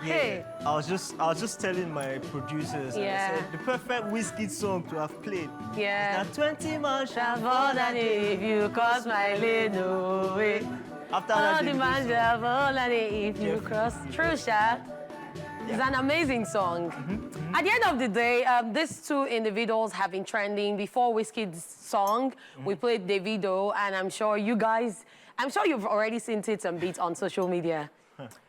Hey. I was just telling my producers, and I said the perfect whiskey song to have played. Yeah. Is that 20 man shall More than if you cross my lane, no way. After All that, the man shall fall than if you cross. True, Sha. It's an amazing song. At the end of the day, these two individuals have been trending. Before Wizkid's song, we played Davido, and I'm sure you've already seen tits and beats on social media.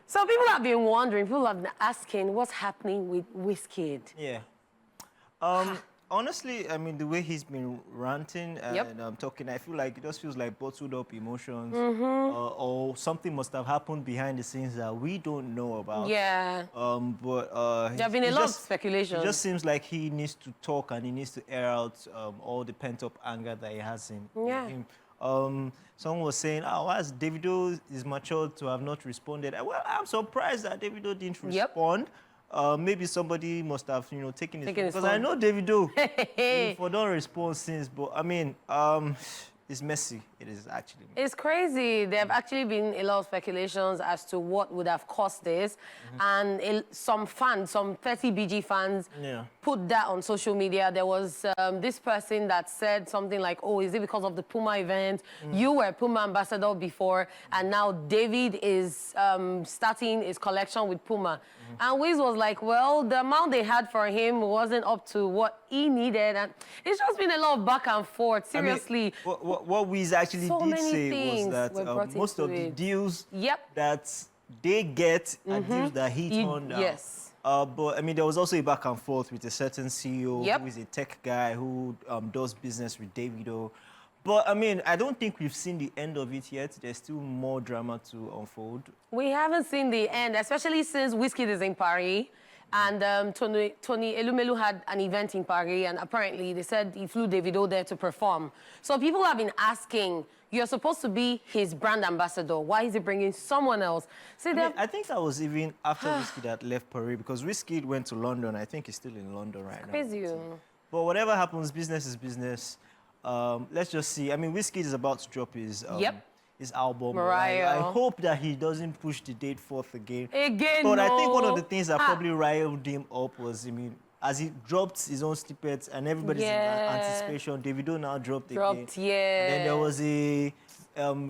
So people have been wondering, people have been asking, what's happening with Wizkid? Yeah. Honestly, I mean, the way he's been ranting and talking, I feel like it just feels like bottled up emotions. Or something must have happened behind the scenes that we don't know about. Yeah. But there have been a lot of speculation. It just seems like he needs to talk and he needs to air out all the pent-up anger that he has in him. Someone was saying, why is Davido is mature to have not responded? Well, I'm surprised that Davido didn't respond. Maybe somebody must have, taken his phone. Because I know Davido, for don't respond since, but I mean, it's messy. It is actually messy. It's crazy. There have actually been a lot of speculations as to what would have caused this. And some fans, some 30 BG fans, put that on social media. There was this person that said something like, oh, is it because of the Puma event? You were Puma ambassador before, and now David is starting his collection with Puma. And Wiz was like, well, the amount they had for him wasn't up to what he needed. And it's just been a lot of back and forth, seriously. I mean, what Wiz actually did say was that most of the deals that they get are deals that he turned down. Yes. But, I mean, there was also a back and forth with a certain CEO who is a tech guy who does business with Davido. But, I mean, I don't think we've seen the end of it yet. There's still more drama to unfold. We haven't seen the end, especially since Wizkid is in Paris. And Tony Elumelu had an event in Paris, and apparently they said he flew Davido there to perform. So people have been asking, you're supposed to be his brand ambassador. Why is he bringing someone else? I think that was even after Wizkid had left Paris, because Wizkid went to London. I think he's still in London right now. Crazy. But whatever happens, business is business. Let's just see. I mean, Wizkid is about to drop his album. Mariah. I hope that he doesn't push the date forth again. But I think one of the things that probably riled him up was, I mean, as he dropped his own snippets and everybody's in anticipation, Davido now dropped again. Then there was a...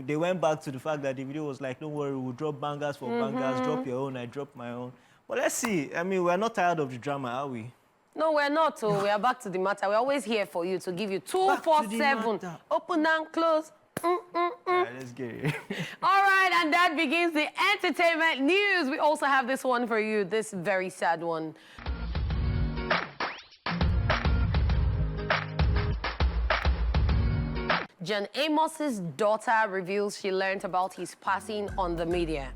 they went back to the fact that Davido was like, don't worry, we'll drop bangers for bangers, drop your own, I drop my own. But let's see. I mean, we're not tired of the drama, are we? No, we're not. We are back to the matter. We're always here for you to give you 247. Open and close. All right, let's get it. All right, and that begins the entertainment news. We also have this one for you, this very sad one. John Amos's daughter reveals she learned about his passing on the media.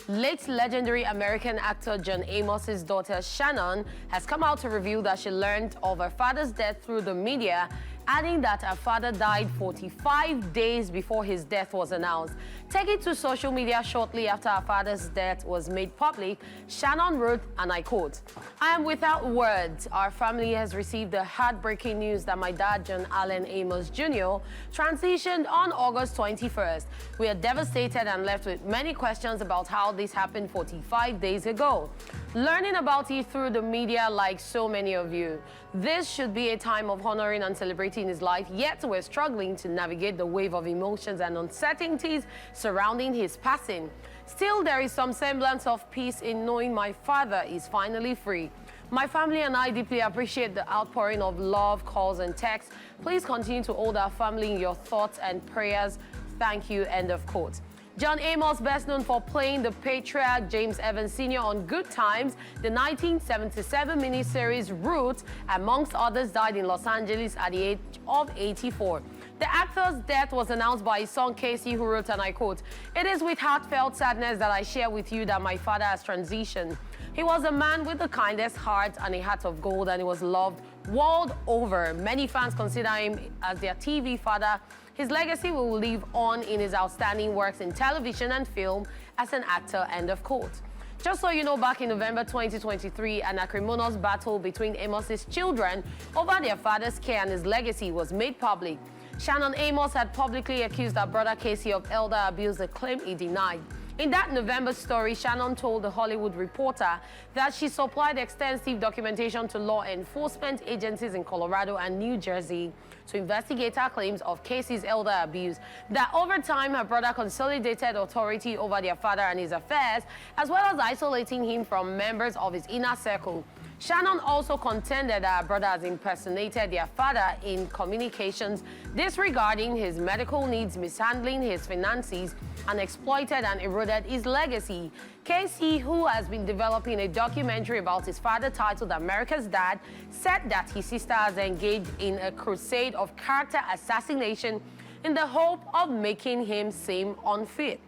Late legendary American actor John Amos's daughter Shannon has come out to reveal that she learned of her father's death through the media, adding that her father died 45 days before his death was announced. Taking to social media shortly after her father's death was made public, Shannon wrote, and I quote, "I am without words. Our family has received the heartbreaking news that my dad, John Allen Amos Jr., transitioned on August 21st. We are devastated and left with many questions about how this happened 45 days ago. Learning about it through the media like so many of you. This should be a time of honoring and celebrating his life, yet we're struggling to navigate the wave of emotions and uncertainties surrounding his passing. Still, there is some semblance of peace in knowing my father is finally free. My family and I deeply appreciate the outpouring of love, calls, and texts. Please continue to hold our family in your thoughts and prayers. Thank you," end of quote. John Amos, best known for playing the patriarch James Evans Sr. on Good Times, the 1977 miniseries Roots, amongst others, died in Los Angeles at the age of 84. The actor's death was announced by his son Casey, who wrote, and I quote, "It is with heartfelt sadness that I share with you that my father has transitioned. He was a man with the kindest heart and a heart of gold, and he was loved world over. Many fans consider him as their TV father. His legacy will live on in his outstanding works in television and film as an actor," end of quote. Just so you know, back in November 2023, an acrimonious battle between Amos's children over their father's care and his legacy was made public. Shannon Amos had publicly accused her brother Casey of elder abuse, a claim he denied. In that November story, Shannon told the Hollywood Reporter that she supplied extensive documentation to law enforcement agencies in Colorado and New Jersey to investigate her claims of Casey's elder abuse, that over time her brother consolidated authority over their father and his affairs, as well as isolating him from members of his inner circle. Shannon also contended that her brother has impersonated their father in communications, disregarding his medical needs, mishandling his finances, and exploited and eroded his legacy. Casey, who has been developing a documentary about his father titled America's Dad, said that his sister has engaged in a crusade of character assassination in the hope of making him seem unfit.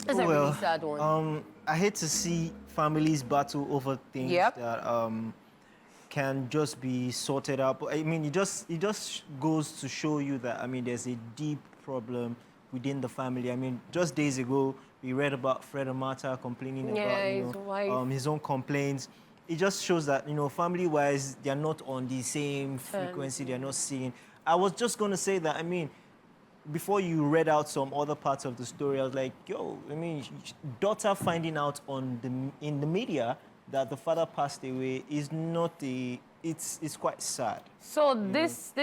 It's a really sad one. I hate to see families battle over things that can just be sorted out. But I mean, it just goes to show you that, I mean, there's a deep problem within the family. I mean, just days ago, we read about Fred and Martha complaining about his own complaints. It just shows that, you know, family-wise, they're not on the same frequency. They're not seeing. I was just going to say that, I mean, before you read out some other parts of the story, I was like, yo, I mean, daughter finding out in the media that the father passed away is not it's quite sad. So this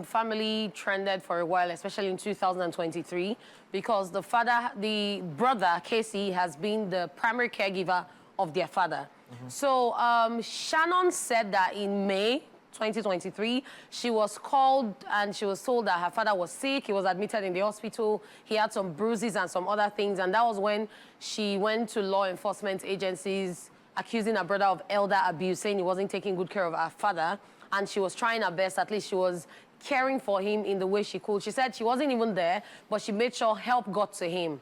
family trended for a while, especially in 2023, because the brother, Casey, has been the primary caregiver of their father. So Shannon said that in May 2023, she was called and she was told that her father was sick. He was admitted in the hospital. He had some bruises and some other things. And that was when she went to law enforcement agencies accusing her brother of elder abuse, saying he wasn't taking good care of her father. And she was trying her best. At least she was caring for him in the way she could. She said she wasn't even there, but she made sure help got to him.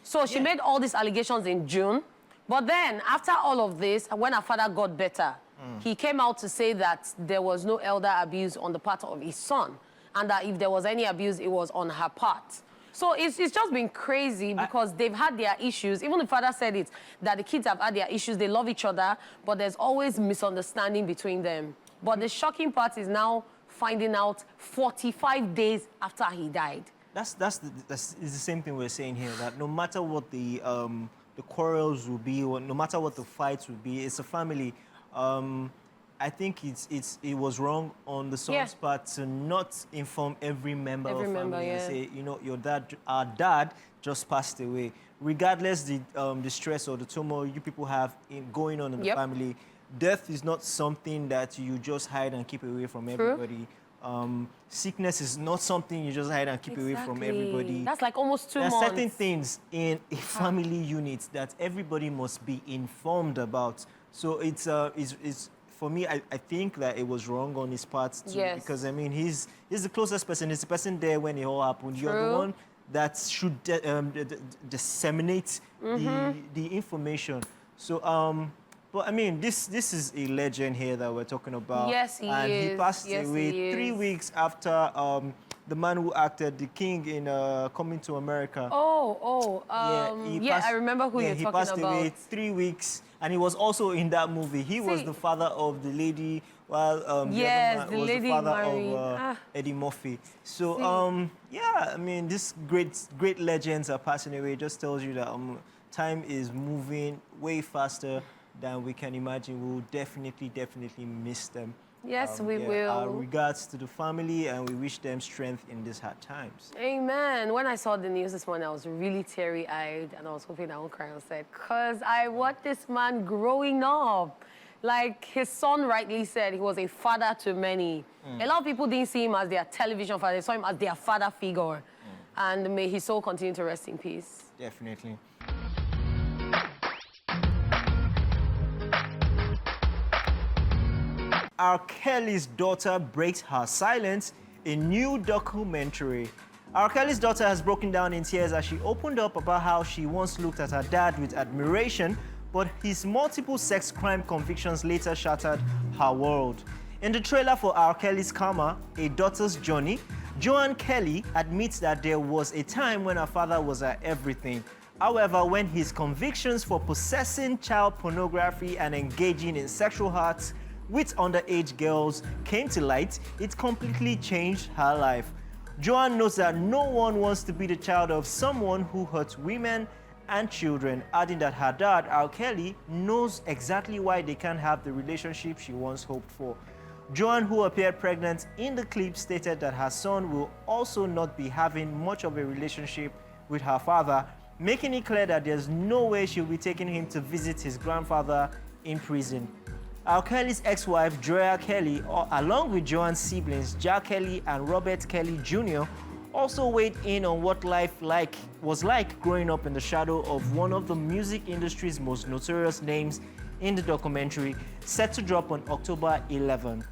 So she made all these allegations in June. But then, after all of this, when her father got better, he came out to say that there was no elder abuse on the part of his son, and that if there was any abuse, it was on her part. So it's just been crazy because they've had their issues. Even the father said it, that the kids have had their issues. They love each other, but there's always misunderstanding between them. But the shocking part is now finding out 45 days after he died. That's the same thing we're saying here, that no matter what the quarrels will be, or no matter what the fights will be, it's a family. I think it was wrong on the son's part to not inform every member of family and say, you know, our dad just passed away. Regardless the stress or the turmoil you people have going on in the family, death is not something that you just hide and keep away from everybody. Sickness is not something you just hide and keep away from everybody. That's like almost 2 months. There are certain things in a family unit that everybody must be informed about. So it's for me, I think that it was wrong on his part too, because I mean he's the closest person. He's the person there when it all happened. You're the one that should disseminate the information. So but I mean this is a legend here that we're talking about. Yes, he and is. He passed away 3 weeks after the man who acted the king in Coming to America. I remember who you're talking about. He passed away 3 weeks, and he was also in that movie. He was the father of the lady, while the other man was the father of Eddie Murphy. So, yeah, I mean, these great legends are passing away. It just tells you that time is moving way faster than we can imagine. We'll definitely miss them. Yes, we will. Our regards to the family, and we wish them strength in these hard times. Amen. When I saw the news this morning, I was really teary-eyed, and I was hoping I won't cry on set, because I watched this man growing up. Like his son rightly said, he was a father to many. A lot of people didn't see him as their television father. They saw him as their father figure. And may his soul continue to rest in peace. Definitely. R. Kelly's daughter breaks her silence in new documentary. R. Kelly's daughter has broken down in tears as she opened up about how she once looked at her dad with admiration, but his multiple sex crime convictions later shattered her world. In the trailer for R. Kelly's Karma, A Daughter's Journey, Joanne Kelly admits that there was a time when her father was her everything. However, when his convictions for possessing child pornography and engaging in sexual acts with underage girls came to light, it completely changed her life. Joanne notes that no one wants to be the child of someone who hurts women and children, adding that her dad, R. Kelly, knows exactly why they can't have the relationship she once hoped for. Joanne, who appeared pregnant in the clip, stated that her son will also not be having much of a relationship with her father, making it clear that there's no way she'll be taking him to visit his grandfather in prison. R. Kelly's ex-wife, Drea Kelly, along with Joanne's siblings, Jack Kelly and Robert Kelly Jr., also weighed in on what life was like growing up in the shadow of one of the music industry's most notorious names in the documentary, set to drop on October 11.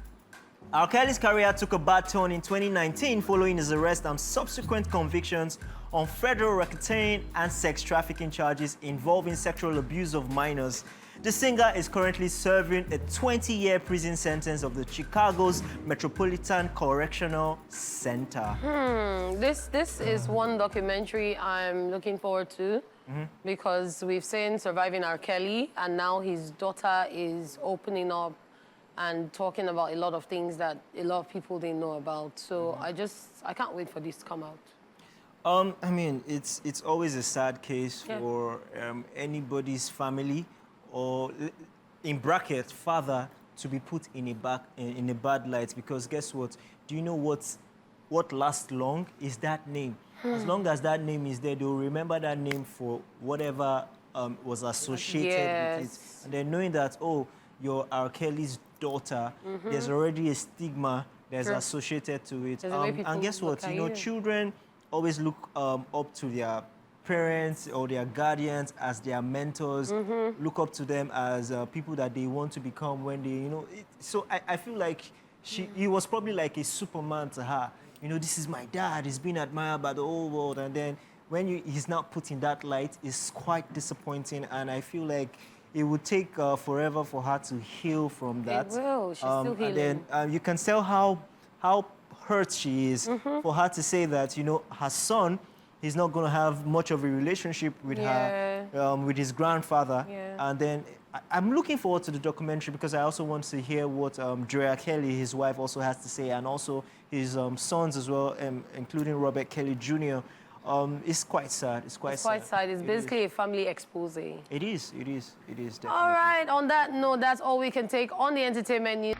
R. Kelly's career took a bad turn in 2019 following his arrest and subsequent convictions on federal racketeering and sex trafficking charges involving sexual abuse of minors. The singer is currently serving a 20-year prison sentence of the Chicago's Metropolitan Correctional Center. This is one documentary I'm looking forward to because we've seen Surviving R. Kelly, and now his daughter is opening up and talking about a lot of things that a lot of people didn't know about. So I can't wait for this to come out. I mean, it's always a sad case for anybody's family, or in brackets, father, to be put in a bad light, because guess what? Do you know what lasts long is that name. As long as that name is there, they'll remember that name for whatever was associated with it. And then knowing that, oh, you're R. Kelly's daughter, there's already a stigma that's associated to it. And guess what? You know, children always look up to their parents or their guardians as their mentors, look up to them as people that they want to become when they, you know. So I feel like he was probably like a Superman to her. You know, this is my dad, he's been admired by the whole world. And then when he's not put in that light, it's quite disappointing. And I feel like it would take forever for her to heal from that. It will, she's still healing. And then you can tell how hurt she is for her to say that, you know, her son, he's not going to have much of a relationship with her, with his grandfather. And then I'm looking forward to the documentary because I also want to hear what Drea Kelly, his wife, also has to say, and also his sons as well, including Robert Kelly Jr. It's quite sad. It's quite sad. It's basically a family expose. It is definitely. All right, on that note, that's all we can take on the entertainment news.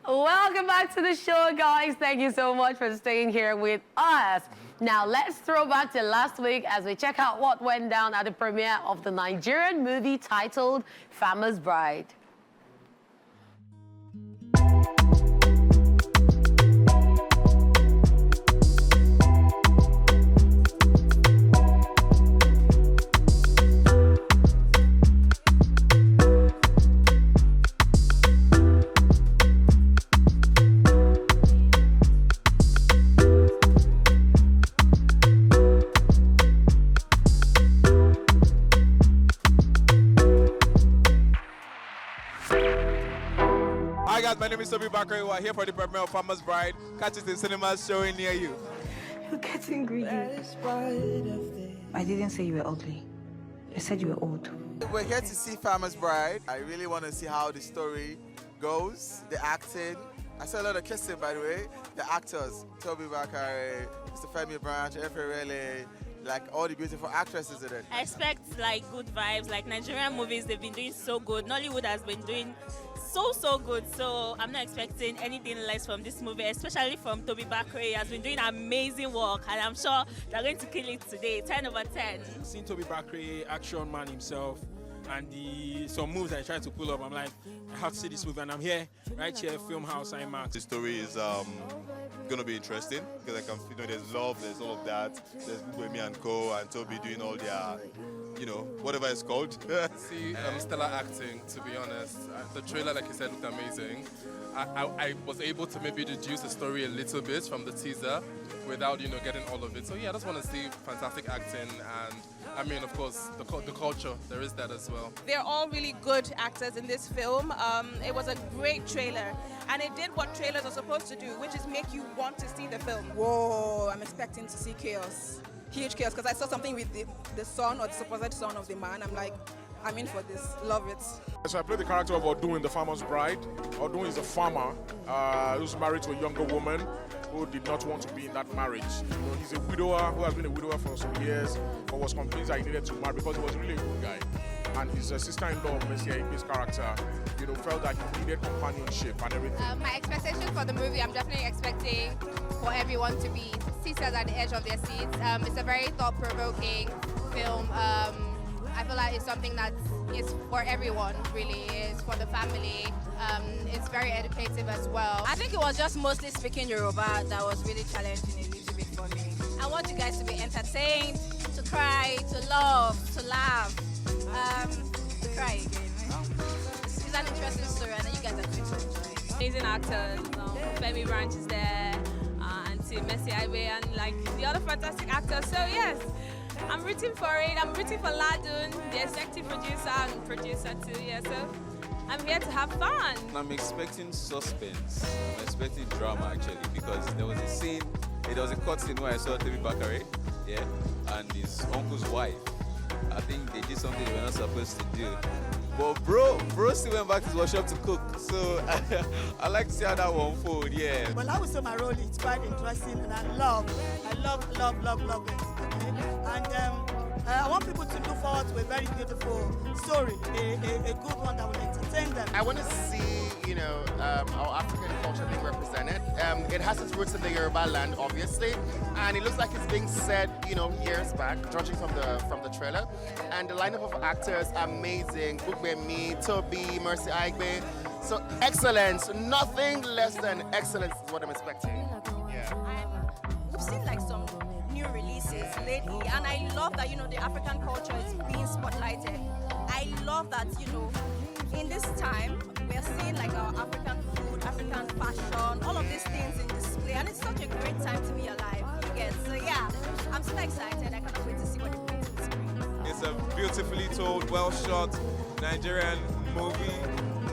Welcome back to the show, guys. Thank you so much for staying here with us. Now, let's throw back to last week as we check out what went down at the premiere of the Nigerian movie titled Farmer's Bride. My name is Toby Bakari. We're here for the premiere of Farmer's Bride. Catch it in cinemas showing near you. You're getting greedy. I didn't say you were ugly. I said you were old. We're here to see Farmer's Bride. I really want to see how the story goes, the acting. I saw a lot of kissing, by the way. The actors, Toby Bakari, Mr. Femi Branch, Eferele, like all the beautiful actresses in it. I expect like good vibes, like Nigerian movies, they've been doing so good. Nollywood has been doing so good, so I'm not expecting anything less from this movie, especially from Toby Bakari. He has been doing amazing work, and I'm sure they're going to kill it today. 10 over 10. Seeing Toby Bakari, action man himself, and some moves I tried to pull up, I'm like, I have to see this movie, and I'm here, right here, Filmhouse IMAX. The story is going to be interesting because I can, you know, there's love, there's all of that. There's Gwemi and Co. and Toby doing all their, you know, whatever it's called. See, stellar acting, to be honest. The trailer, like you said, looked amazing. I was able to maybe deduce the story a little bit from the teaser without, you know, getting all of it. So yeah, I just want to see fantastic acting, and I mean, of course, the culture, there is that as well. They're all really good actors in this film. It was a great trailer, and it did what trailers are supposed to do, which is make you want to see the film. Whoa, I'm expecting to see chaos. Huge chaos, because I saw something with the son or the supposed son of the man. I'm like, I'm in for this. Love it. So I play the character of Odun, the farmer's bride. Odun is a farmer who's married to a younger woman who did not want to be in that marriage. He's a widower who has been a widower for some years, but was convinced that he needed to marry because he was really a good guy. And his sister-in-law, Messia, his character, felt that he needed companionship and everything. My expectations for the movie, I'm definitely expecting for everyone to be seated at the edge of their seats. It's a very thought-provoking film. I feel like it's something that is for everyone, really. It's for the family. It's very educative as well. I think it was just mostly speaking Yoruba that was really challenging a little bit for me. I want you guys to be entertained, to cry, to love, to laugh, to cry again. It's an interesting story, and you guys are going to enjoy it. Amazing actors. Femi Branch is there, and Messi Ibe, and like the other fantastic actors. So yes, I'm rooting for it. I'm rooting for Ladun, the executive producer and producer too. Yeah, so I'm here to have fun. I'm expecting suspense. I'm expecting drama actually, because there was a scene, there was a cut scene where I saw Toby Bakare, yeah, and his uncle's wife. I think they did something they were not supposed to do. But bro still went back to his workshop to cook. So I like to see how that will unfold, yeah. Well, I would say my role is quite interesting, and I love it. Okay? And I want people to look forward to a very beautiful story, a good one that will entertain them. I want to see, our African culture being represented. It has its roots in the Yoruba land, obviously, and it looks like it's being said, years back, judging from the trailer. And the lineup of actors, amazing. Bugbemi, Toby, Mercy Aigbe. So excellence, nothing less than excellence is what I'm expecting. Yeah. We've seen like some new releases lately, and I love that the African culture is being spotlighted. I love that in this time we're seeing like our African food, African fashion, all of these things in display, and it's such a great time to be alive. You get so yeah, I'm so excited. I cannot wait to see what it brings to the screen. It's a beautifully told, well shot Nigerian movie.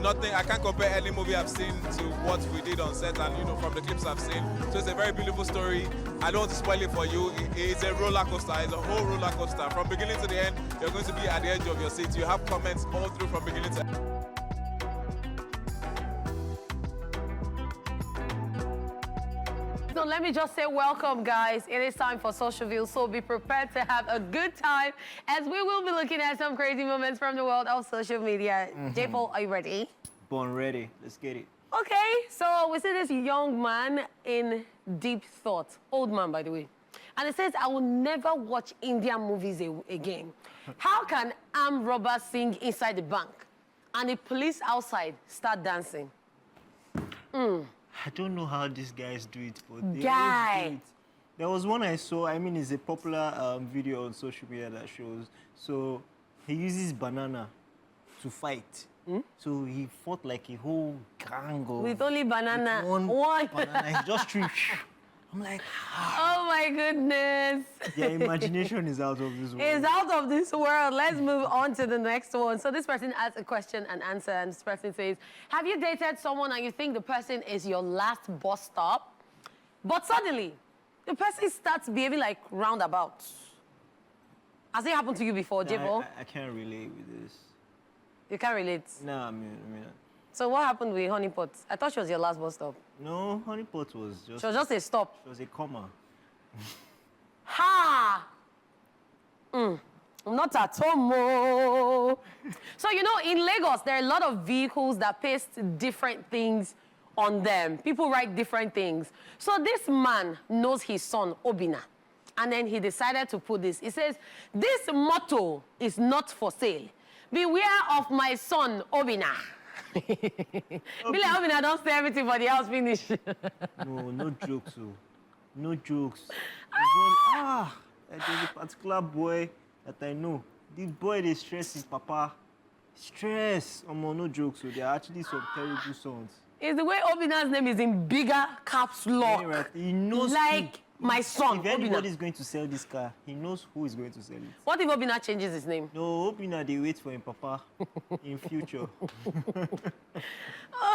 Nothing, I can't compare any movie I've seen to what we did on set and from the clips I've seen. So it's a very beautiful story. I don't want to spoil it for you. It's a roller coaster. It's a whole roller coaster. From beginning to the end, you're going to be at the edge of your seat. You have comments all through from beginning to end. So let me just say welcome, guys. It is time for Social View, so be prepared to have a good time as we will be looking at some crazy moments from the world of social media. Jaypaul, are you ready? Born ready. Let's get it. Okay, so we see this young man in deep thought. Old man, by the way. And it says, I will never watch Indian movies again. How can armed robbers sing inside the bank and the police outside start dancing? I don't know how these guys do it, but they Guy. always do it. There was one I saw, it's a popular video on social media that shows. So he uses banana to fight. So he fought like a whole gang of... With only banana. One banana. He just threw... I'm like, oh my goodness. Their imagination is out of this world. It's out of this world. Let's move on to the next one. So this person asks a question and answer, and this person says, have you dated someone and you think the person is your last bus stop, but suddenly the person starts behaving like roundabout? Has it happened to you before, Jaypaul? I can't relate with this. You can't relate? No, I mean... So what happened with Honeypot? I thought she was your last bus stop. No, Honeypot was just... She was just a stop. She was a comma. Ha! Not at all. So, in Lagos, there are a lot of vehicles that paste different things on them. People write different things. So this man knows his son, Obina. And then he decided to put this. He says, this motto is not for sale. Beware of my son, Obina. Be like, Obina, don't say everything for the house finish. No jokes, oh. No jokes. There's a particular boy that I know. This boy, they stress his papa. Stress. No jokes, so there are actually some terrible songs. It's the way Obina's name is in bigger caps lock. Anyway, he knows like my son, if anybody is going to sell this car, he knows who is going to sell it. What if Obina changes his name? No, Obina, they wait for him, papa, in future.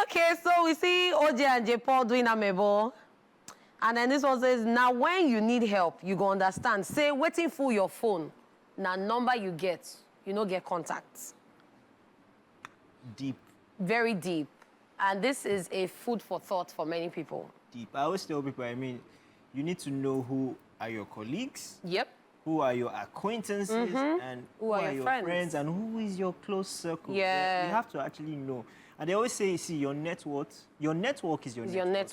Okay, so we see OJ and Jaypaul doing amebo. And then this one says, now when you need help, you go understand. Say, waiting for your phone. Now number you get, get contacts. Deep. Very deep. And this is a food for thought for many people. Deep. I always tell people, I mean, you need to know who are your colleagues. Yep. Who are your acquaintances and who are your friends and who is your close circle. Yeah. You have to actually know. And they always say, see, your net worth is your net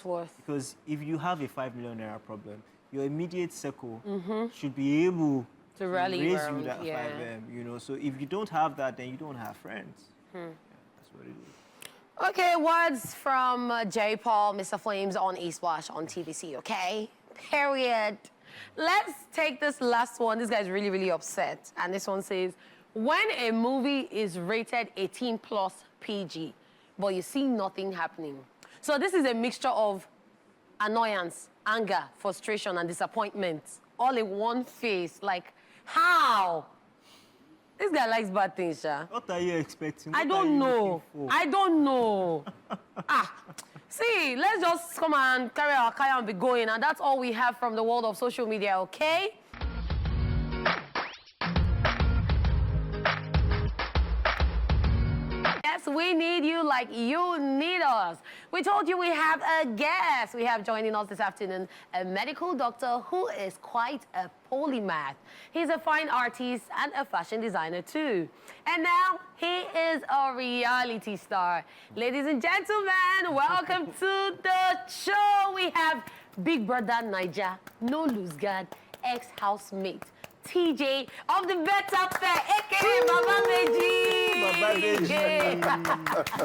worth. Because if you have a 5 million naira problem, your immediate circle should be able to rally raise around, you that 5M, you know. So if you don't have that, then you don't have friends. Yeah, that's what it is. Okay, words from Jaypaul, Mr. Flames on E-Splash on TVC, okay? Period. Let's take this last one. This guy's really, really upset. And this one says, when a movie is rated 18+ PG, but you see nothing happening. So this is a mixture of annoyance, anger, frustration, and disappointment, all in one face. Like, how? This guy likes bad things, Sha. What are you expecting? I don't know. I don't know. See, let's just come and carry our kaya and be going, and that's all we have from the world of social media, okay? Yes, we need you like you need us. We told you we have a guest. We have joining us this afternoon a medical doctor who is quite a polymath. He's a fine artist and a fashion designer too. And now he is a reality star. Ladies and gentlemen, welcome to the show. We have Big Brother Niger, No Lose Guard, ex-housemate, TJ of the Better Fair, a.k.a. Baba Meji.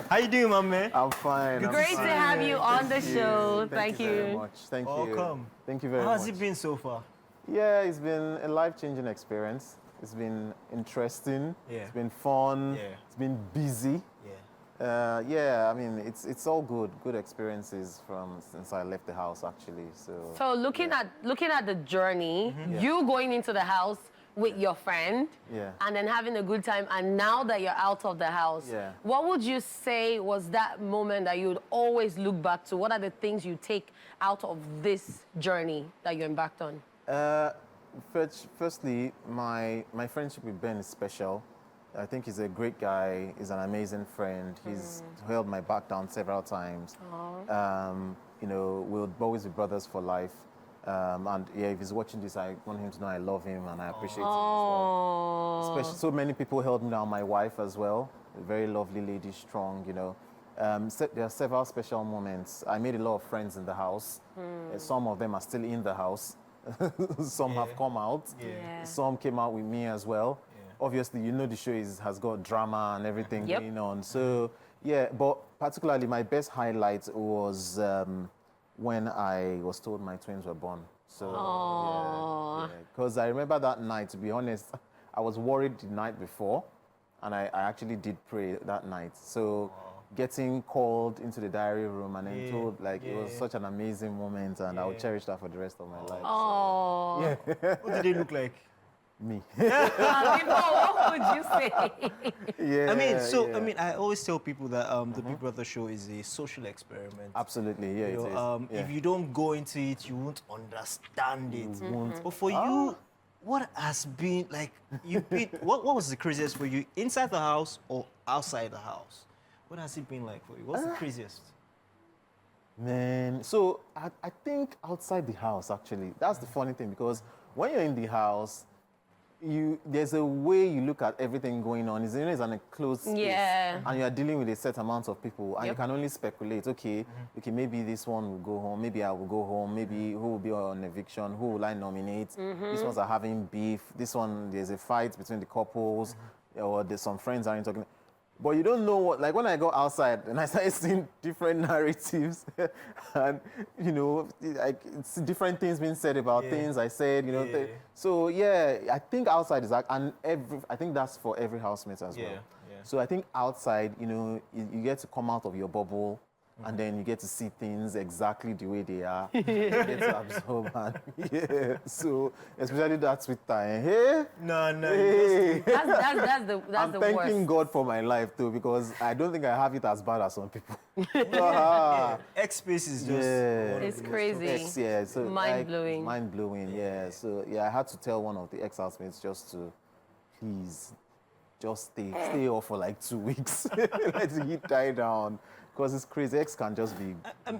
How you doing, my man? I'm fine. Great to have you on the show. Thank you. Very much. Thank you. Welcome. Thank you very much. How's it been so far? Yeah, it's been a life-changing experience. It's been interesting. Yeah. It's been fun. Yeah. It's been busy. Yeah. Yeah, I mean, it's all good experiences from since I left the house, actually. So looking at the journey, you going into the house with your friend, and then having a good time, and now that you're out of the house, what would you say was that moment that you would always look back to? What are the things you take out of this journey that you embarked on? Firstly, my friendship with Ben is special. I think he's a great guy. He's an amazing friend. He's held my back down several times. You know, we'll always be brothers for life. And yeah, if he's watching this, I want him to know I love him and I appreciate him as well. Especially, so many people held me down. My wife as well, a very lovely lady, strong, you know. There are several special moments. I made a lot of friends in the house. Some of them are still in the house. Some have come out. Some came out with me as well. Obviously, you know the show has got drama and everything going on. So, yeah, but particularly my best highlight was when I was told my twins were born. So, because I remember that night, to be honest, I was worried the night before, and I actually did pray that night. So, getting called into the diary room and then told, like, it was such an amazing moment, and I will cherish that for the rest of my life. Oh. So, What did they look like? Me. What would you say? I mean, I mean, I always tell people that the Big Brother show is a social experiment. Absolutely, yeah, You it know, is. If you don't go into it, you won't understand it. But for you, what has been like? What was the craziest for you, inside the house or outside the house? What has it been like for you? What's the craziest? Man, so I think outside the house, actually, that's the funny thing, because when you're in the house, there's a way you look at everything going on. It's in a closed space, and you're dealing with a set amount of people, and you can only speculate. Okay, maybe this one will go home. Maybe I will go home. Maybe who will be on eviction? Who will I nominate? These ones are having beef. This one, there's a fight between the couples, or there's some friends aren't talking. But you don't know what, like when I go outside and I started seeing different narratives and, you know, like it's different things being said about things I said, you know. So, yeah, I think outside is like, and I think that's for every housemate as well. So I think outside, you know, you get to come out of your bubble, and then you get to see things exactly the way they are. You get to absorb and so especially that sweet time. Hey? No. Hey. That's the I'm worst. thanking God for my life too, because I don't think I have it as bad as some people. X-Space is just... It's crazy. So mind-blowing. Mind-blowing, So, I had to tell one of the ex-housemates just to, please, just stay off for like 2 weeks. Let the heat die down. Because it's crazy. X can just be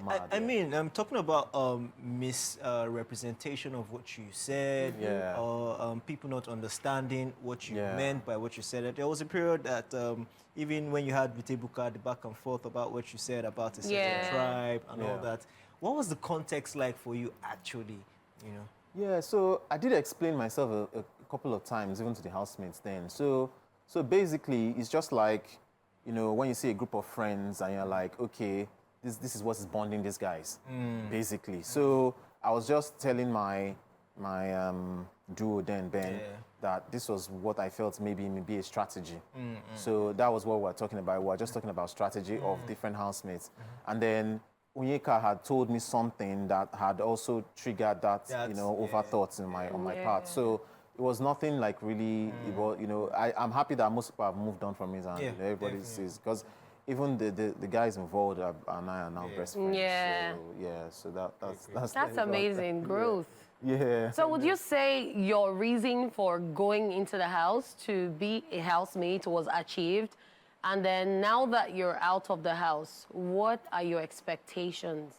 mad. I mean, I'm talking about misrepresentation of what you said, or people not understanding what you meant by what you said. There was a period that even when you had Vitebuka, the back and forth about what you said about a certain tribe and all that, what was the context like for you actually, you know? Yeah, so I did explain myself a couple of times, even to the housemates then. So basically, it's just like, you know, when you see a group of friends and you're like, okay, this is what's bonding these guys, basically. So I was just telling my duo then, Ben, that this was what I felt maybe a strategy. So that was what we were talking about. We were just talking about strategy of different housemates. And then Onyeka had told me something that had also triggered that, you know, overthoughts on my part. So it was nothing like really, it was, you know, I'm happy that most people have moved on from it and you know, everybody sees, because even the guys involved and I are now best friends. So that's amazing growth. Yeah. So would you say your reason for going into the house to be a housemate was achieved? And then now that you're out of the house, what are your expectations?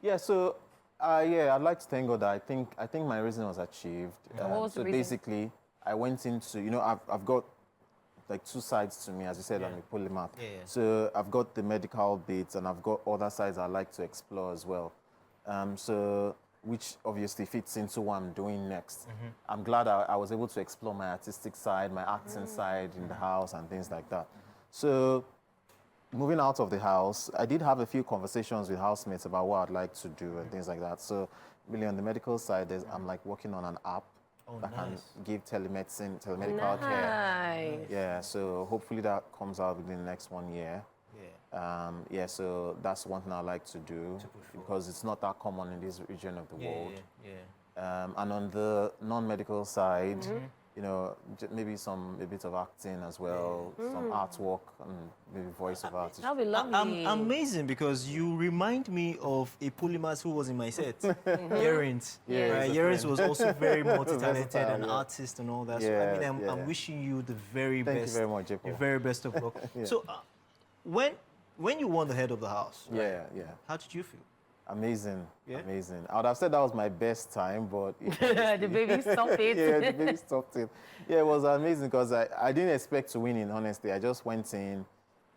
Yeah, so I'd like to thank God that I think my reason was achieved. What was the reason? Basically, I went into, you know, I've got like two sides to me, as you said, I'm a polymath. So I've got the medical bits and I've got other sides I like to explore as well. So which obviously fits into what I'm doing next. I'm glad I was able to explore my artistic side, my acting side in the house and things like that. So moving out of the house, I did have a few conversations with housemates about what I'd like to do and things like that. So really on the medical side, I'm like working on an app that can give telemedical care. Yeah, so hopefully that comes out within the next 1 year. So that's one thing I like to do because it's not that common in this region of the world. And on the non-medical side, you know, maybe a bit of acting as well, some artwork and maybe voiceover. That'll be lovely. Amazing, because you remind me of a polymath who was in my set, Yerins. Yerins was also very multi-talented, an artist and all that. So I mean, I'm wishing you the very best. Thank you very much, Jaypaul. The very best of luck. So when you won the head of the house, how did you feel? Amazing, amazing. I would have said that was my best time, but... the baby stopped it. The baby stopped it. Yeah, it was amazing because I didn't expect to win in, honestly. I just went in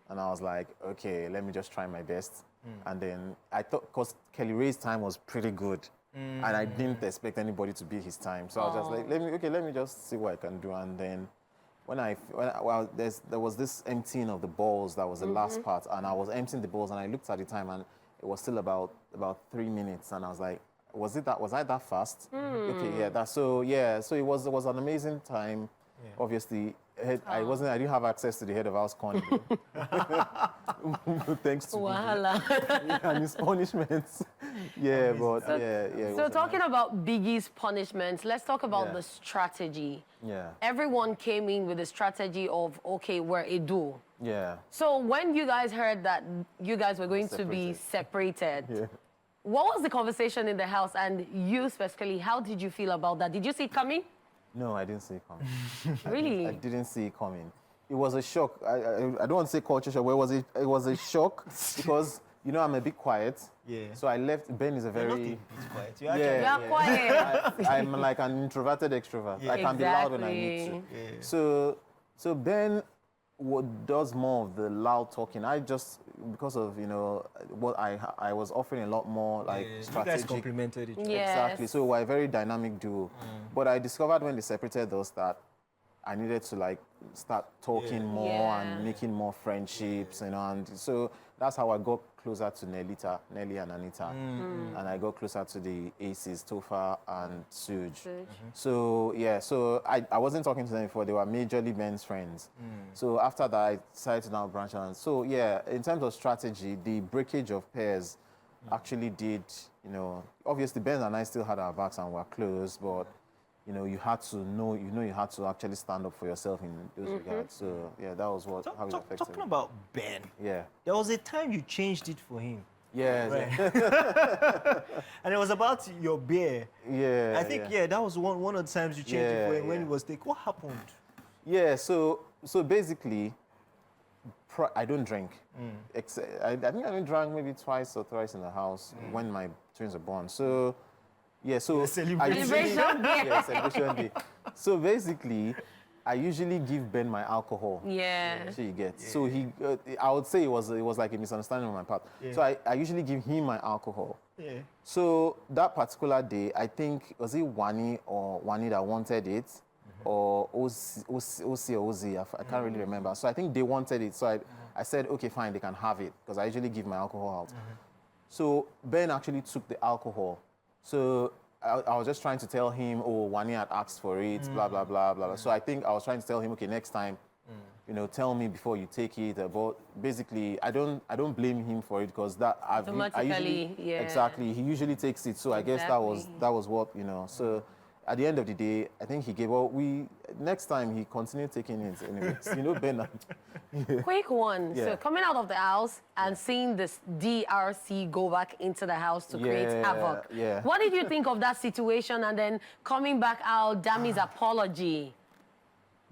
and I was like, okay, let me just try my best. And then I thought, because Kelly Ray's time was pretty good, and I didn't expect anybody to beat his time. So I was just like, let me just see what I can do. And then there was this emptying of the balls that was the last part, and I was emptying the balls and I looked at the time and it was still about 3 minutes, and I was like, was I that fast? Okay, so it was an amazing time. Obviously, I didn't have access to the head of house Connie. Thanks to Biggie and his punishments. So talking about Biggie's punishments, let's talk about the strategy. Everyone came in with the strategy of, okay, we're a duo. So when you guys heard that you guys were going to be separated, what was the conversation in the house? And you specifically, how did you feel about that? Did you see it coming? No, I didn't see it coming. Really? I didn't see it coming. It was a shock. I don't want to say culture shock, but it was a shock because, you know, I'm a bit quiet. So I left. Ben is a very... quiet. You're quiet. I'm like an introverted extrovert. I can be loud when I need to. So Ben does more of the loud talking. I just, because of, you know, what I was offering a lot more like strategic. You guys complemented each other. Exactly. So we're a very dynamic duo. But I discovered when they separated us that I needed to like start talking more and making more friendships, you know, and so that's how I got closer to Nelly and Anita. And I got closer to the Aces, Tofa and Suj. So I wasn't talking to them before. They were majorly Ben's friends. So after that, I decided to now branch out. So in terms of strategy, the breakage of pairs actually did, you know, obviously Ben and I still had our backs and were close, but you know, you had to actually stand up for yourself in those regards. So that was how it affected Talking about Ben, there was a time you changed it for him. Right. And it was about your beer. I think that was one of the times you changed it for him when he was sick. What happened? Yeah, so basically, I don't drink. I think I only drank maybe twice or thrice in the house when my twins were born. So, yeah, so Celebration day. Yeah, celebration day. So basically, I usually give Ben my alcohol. Yeah. So you get. So he, I would say it was like a misunderstanding on my part. So I usually give him my alcohol. Yeah. So that particular day, I think, was it Wani that wanted it? Or OC or OZ, I can't really remember. So I think they wanted it. So I said, okay, fine, they can have it, because I usually give my alcohol out. So Ben actually took the alcohol. So I was just trying to tell him, oh, Wani had asked for it, blah, blah, blah, blah. So I think I was trying to tell him, okay, next time, tell me before you take it. But basically, I don't blame him for it, because I usually, yeah. Exactly, he usually takes it. So I guess that was what, So at the end of the day, I think he gave. Well, next time he continued taking it anyways. Ben. Quick one. Yeah. So coming out of the house and seeing this DRC go back into the house to create havoc. Yeah. What did you think of that situation? And then coming back out, Dami's apology.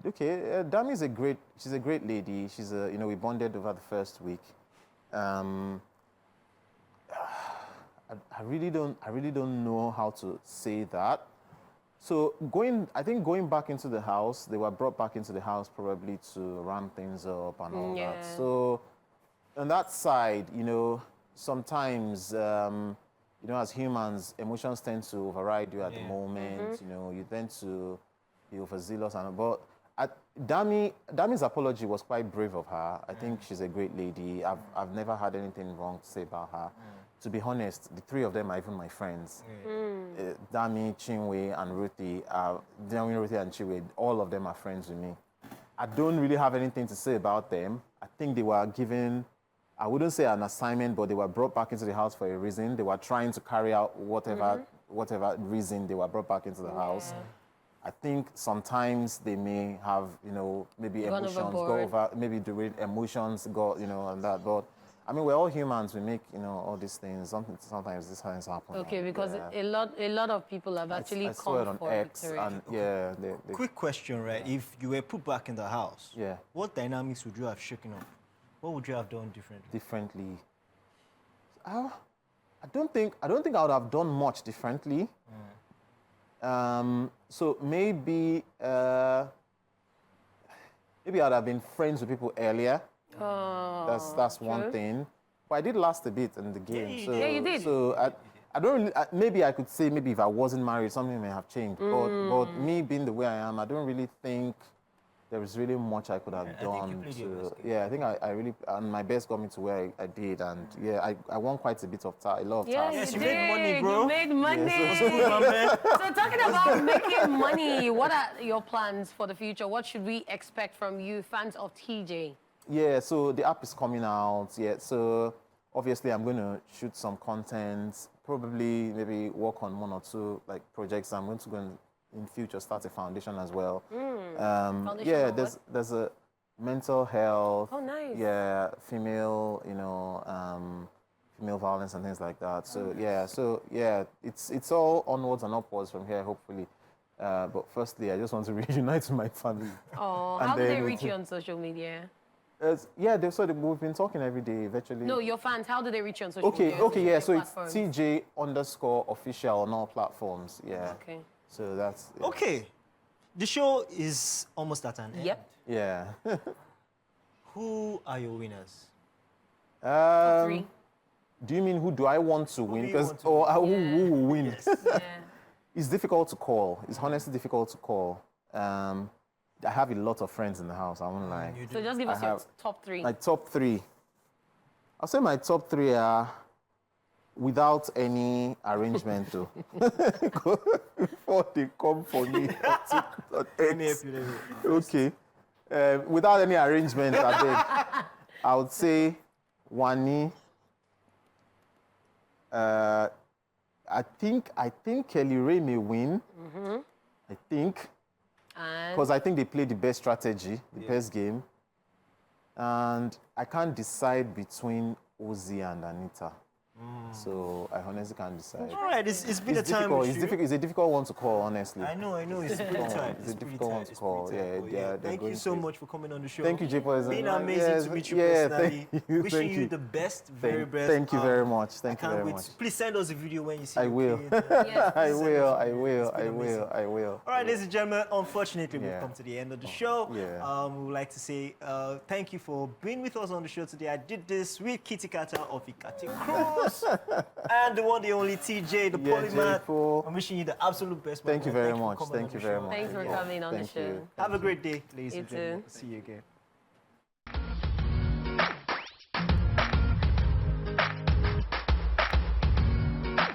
Okay, Dami she's a great lady. She's we bonded over the first week. I really don't know how to say that. So I think going back into the house, they were brought back into the house probably to ramp things up and all that. So on that side, sometimes, as humans, emotions tend to override you at the moment. You tend to be overzealous but Dami's apology was quite brave of her. I think she's a great lady. I've never had anything wrong to say about her. To be honest, the three of them are even my friends. Dami, Chinwe, and Ruthie. Dami, Ruthie, and Chinwe, all of them are friends with me. I don't really have anything to say about them. I think they were given, I wouldn't say an assignment, but they were brought back into the house for a reason. They were trying to carry out whatever reason they were brought back into the house. I think sometimes they may have, maybe emotions go over, maybe the emotions go, and that. But I mean, we're all humans. We make, all these things. Sometimes these things happen. Okay, because a lot of people have actually I saw it on come for X, victory. and they Quick question, right? If you were put back in the house, what dynamics would you have shaken up? What would you have done differently? I don't think I would have done much differently. So maybe I'd have been friends with people earlier. That's one thing. But I did last a bit in the game. Yeah, you did. So I don't really. Maybe I could say if I wasn't married, something may have changed. But me being the way I am, I don't really think there was really much I could have done. I think I really, and my best got me to where I did, and I won quite a bit of a lot of time. Yes, you made money, bro. You made money. Yeah, So talking about making money, what are your plans for the future? What should we expect from you, fans of TJ? Yeah, so the app is coming out. Yeah, so obviously I'm going to shoot some content, probably maybe work on one or two projects. I'm going to in future start a foundation as well. There's a mental health. Oh, nice. Yeah, female, female violence and things like that. So it's all onwards and upwards from here, hopefully. But firstly, I just want to reunite with my family. Oh, how do they reach you on social media? We've been talking every day virtually. No, your fans, how do they reach you on social media? Okay, so it's TJ_official on all platforms. Yeah. Okay. So that's it. Okay. The show is almost at an end. Yep. Yeah. Who are your winners? Top three. Do you mean who do I want to win? Who will win? Yes. It's difficult to call. It's honestly difficult to call. I have a lot of friends in the house, I won't lie. So just give us your top three. My top three. I'll say my top three are without any arrangement though. Before they come for me. Okay. Without any arrangement, I would say Wani. I think Kelly Ray may win. I think. Because I think they play the best strategy, the best game. And I can't decide between Ozzy and Anita. So I honestly can't decide. All right, it's been a time difficult. with It's you. difficult. It's a difficult one to call, honestly. I know. It's pretty tight. It's a difficult one to call. Thank you so much for coming on the show. Thank you, Jaypaul. It's been amazing to meet you personally. Thank you. Wishing you the best, very best. Thank you very much. Thank you very wait. much. Please send us a video when you see I it. will. I will. All right, ladies and gentlemen, unfortunately, we've come to the end of the show. Yeah. We would like to say thank you for being with us on the show today. I did this with Kitty Kata of Ikati Cruz and the one, the only TJ, the polymath. I'm wishing you the absolute best. Thank you very much. Thank you very much. Thanks for coming on the show. Have a great day, ladies and gentlemen. See you again.